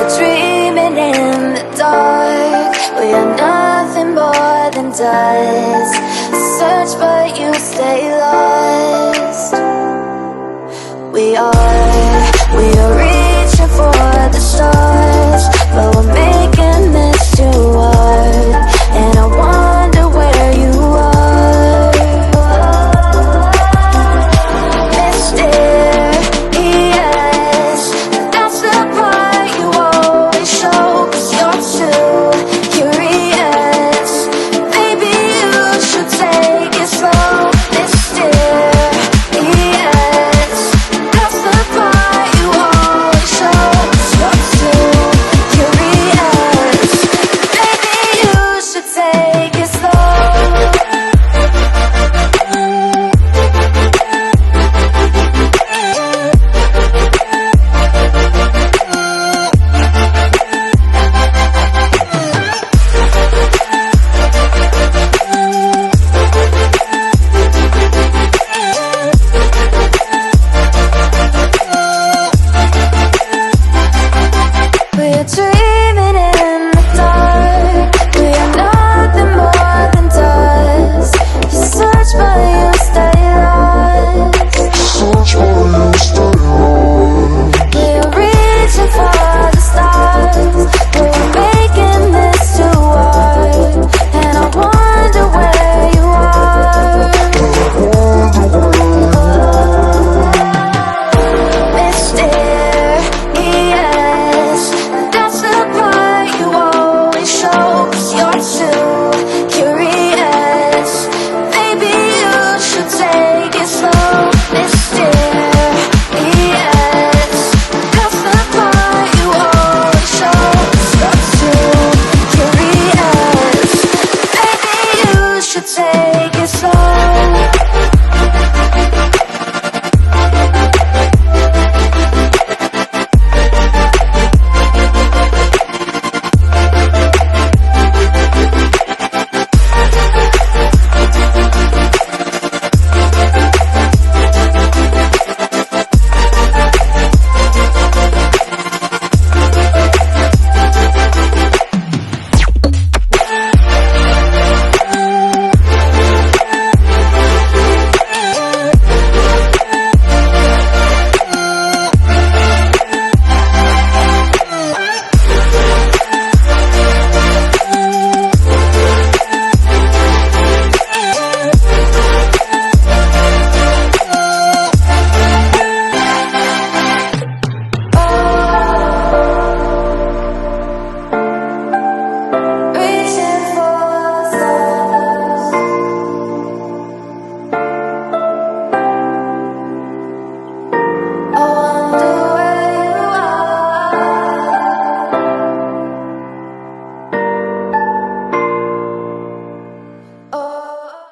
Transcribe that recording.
are dreaming in the dark. We are nothing more than dust. Search but you stay lost. We are reaching for the stars, but we're making this too hard. And I wonder where you are. Mysterious, that's the part you always show. 'Cause you're too curious. Maybe you should take it slow. Mysterious, that's the part you always show. 'Cause you're too curious. Maybe you should take it slow. We are dreaming in the dark. We are nothing more than dust. You search but you stay lost. We are reaching for the stars. We are making this too hard. And I wonder where you are. Mysterious, that's the part you always show. 'Cause you're too curious. Maybe you should take it slow. Mysterious, that's the part you always show. 'Cause you're too curious. Maybe you should take it slow.